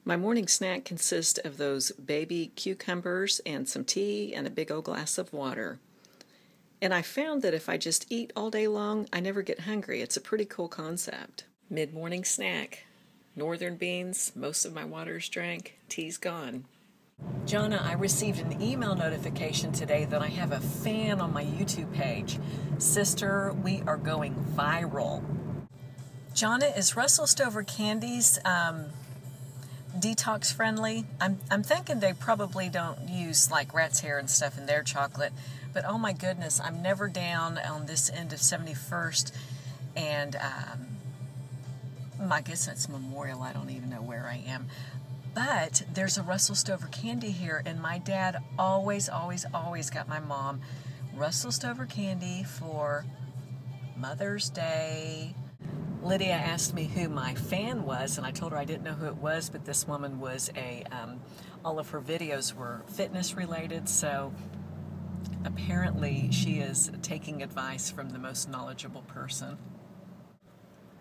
My morning snack consists of those baby cucumbers and some tea and a big old glass of water. And I found that if I just eat all day long, I never get hungry. It's a pretty cool concept. Mid-morning snack. Northern beans, most of my water's drank, tea's gone. Jonna, I received an email notification today that I have a fan on my YouTube page. Sister, we are going viral. Jonna, is Russell Stover candies detox friendly? I'm thinking they probably don't use like rat's hair and stuff in their chocolate, but oh my goodness, I'm never down on this end of 71st, and I guess that's Memorial. I don't even know where I am. But there's a Russell Stover candy here, and my dad always got my mom Russell Stover candy for Mother's Day. Lydia asked me who my fan was, and I told her I didn't know who it was, but this woman was all of her videos were fitness related, so apparently she is taking advice from the most knowledgeable person.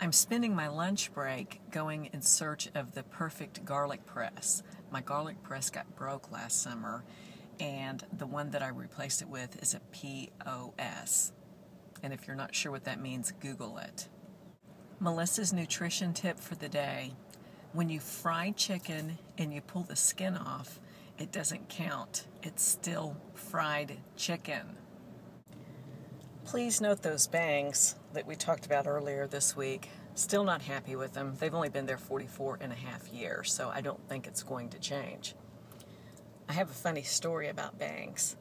I'm spending my lunch break going in search of the perfect garlic press. My garlic press got broke last summer, and the one that I replaced it with is a POS. And if you're not sure what that means, Google it. Melissa's nutrition tip for the day. When you fry chicken and you pull the skin off, it doesn't count. It's still fried chicken. Please note those bangs that we talked about earlier this week. Still not happy with them. They've only been there 44 and a half years, so I don't think it's going to change. I have a funny story about bangs.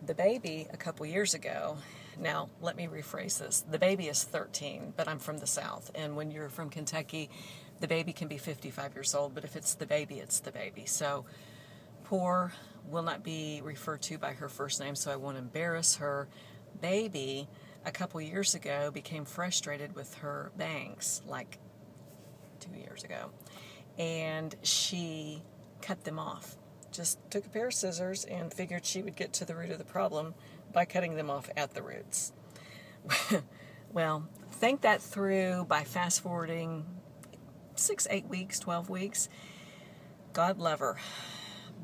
The baby a couple years ago, now let me rephrase this. The baby is 13, but I'm from the South, and when you're from Kentucky, the baby can be 55 years old, but if it's the baby, it's the baby. So poor will not be referred to by her first name, so I won't embarrass her. Baby, a couple years ago, became frustrated with her bangs, like 2 years ago, and she cut them off. Just took a pair of scissors and figured she would get to the root of the problem by cutting them off at the roots. Well, think that through by fast forwarding 6, 8 weeks, 12 weeks. God love her.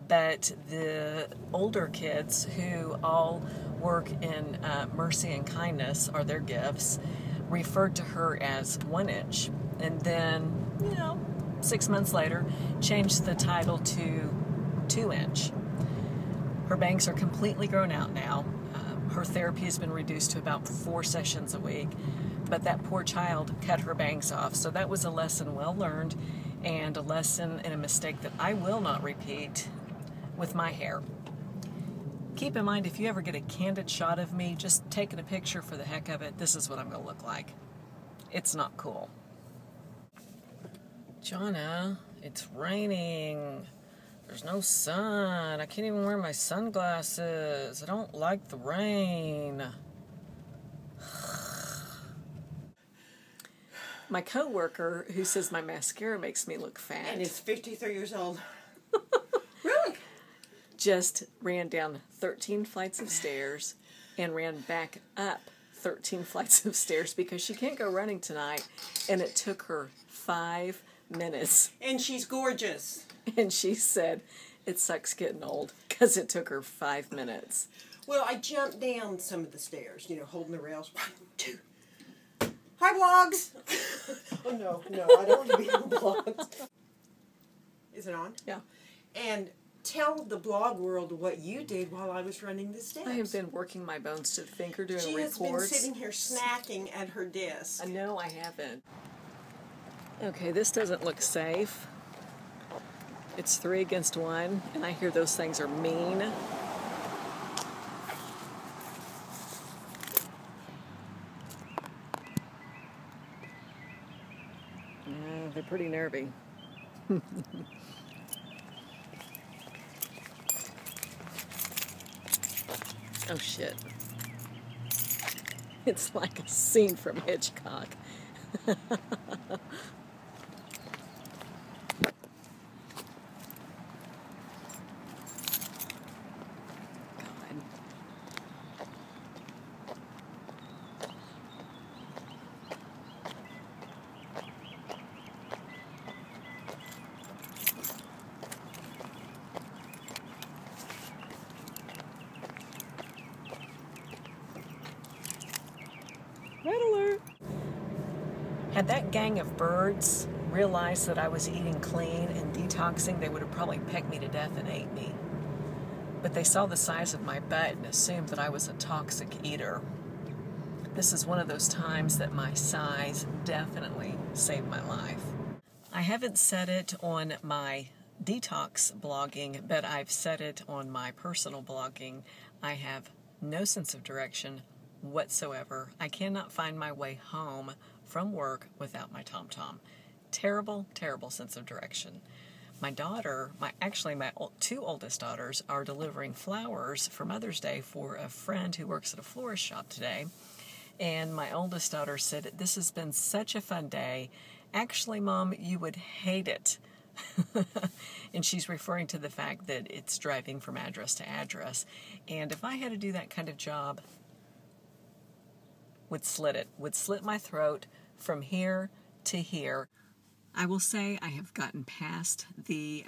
But the older kids who all work in mercy and kindness are their gifts, referred to her as 1 inch. And then, 6 months later, changed the title to 2 inch. Her bangs are completely grown out now. Her therapy has been reduced to about 4 sessions a week. But that poor child cut her bangs off. So that was a lesson well learned, and a lesson and a mistake that I will not repeat with my hair. Keep in mind, if you ever get a candid shot of me just taking a picture for the heck of it, this is what I'm going to look like. It's not cool. Jonna, it's raining. There's no sun. I can't even wear my sunglasses. I don't like the rain. My coworker, who says my mascara makes me look fat, and is 53 years old. just ran down 13 flights of stairs and ran back up 13 flights of stairs because she can't go running tonight, and it took her 5 minutes. And she's gorgeous. And she said it sucks getting old because it took her 5 minutes. Well, I jumped down some of the stairs, holding the rails. 1, 2. Hi, vlogs! Oh, no, I don't want to be on vlogs. Is it on? Yeah. And tell the blog world what you did while I was running the steps. I have been working my bones to the finger doing reports. She has been sitting here snacking at her desk. No, I haven't. Okay, this doesn't look safe. It's 3 against 1, and I hear those things are mean. They're pretty nervy. Oh shit. It's like a scene from Hitchcock. Had that gang of birds realized that I was eating clean and detoxing, they would have probably pecked me to death and ate me. But they saw the size of my butt and assumed that I was a toxic eater. This is one of those times that my size definitely saved my life. I haven't said it on my detox blogging, but I've said it on my personal blogging. I have no sense of direction whatsoever. I cannot find my way home from work without my TomTom. Terrible, terrible sense of direction. My daughter, my two oldest daughters are delivering flowers for Mother's Day for a friend who works at a florist shop today. And my oldest daughter said, "This has been such a fun day. Actually, Mom, you would hate it." And she's referring to the fact that it's driving from address to address. And if I had to do that kind of job, would slit my throat from here to here. I will say I have gotten past the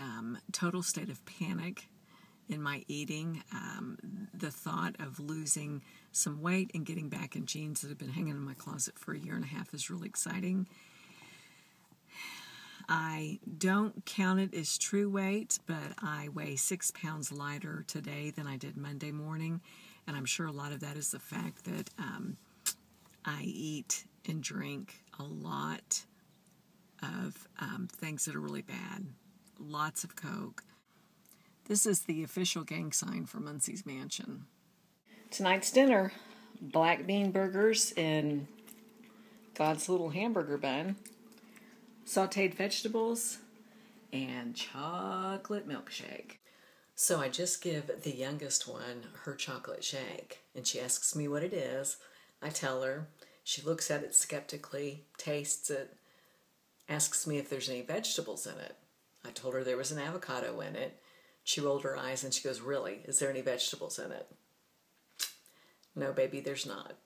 total state of panic in my eating. The thought of losing some weight and getting back in jeans that have been hanging in my closet for a year and a half is really exciting. I don't count it as true weight, but I weigh 6 pounds lighter today than I did Monday morning, and I'm sure a lot of that is the fact that I eat and drink a lot of things that are really bad. Lots of Coke. This is the official gang sign for Muncie's Mansion. Tonight's dinner, black bean burgers in God's little hamburger bun, sauteed vegetables, and chocolate milkshake. So I just give the youngest one her chocolate shake, and she asks me what it is. I tell her. She looks at it skeptically, tastes it, asks me if there's any vegetables in it. I told her there was an avocado in it. She rolled her eyes and she goes, "Really? Is there any vegetables in it?" "No, baby, there's not."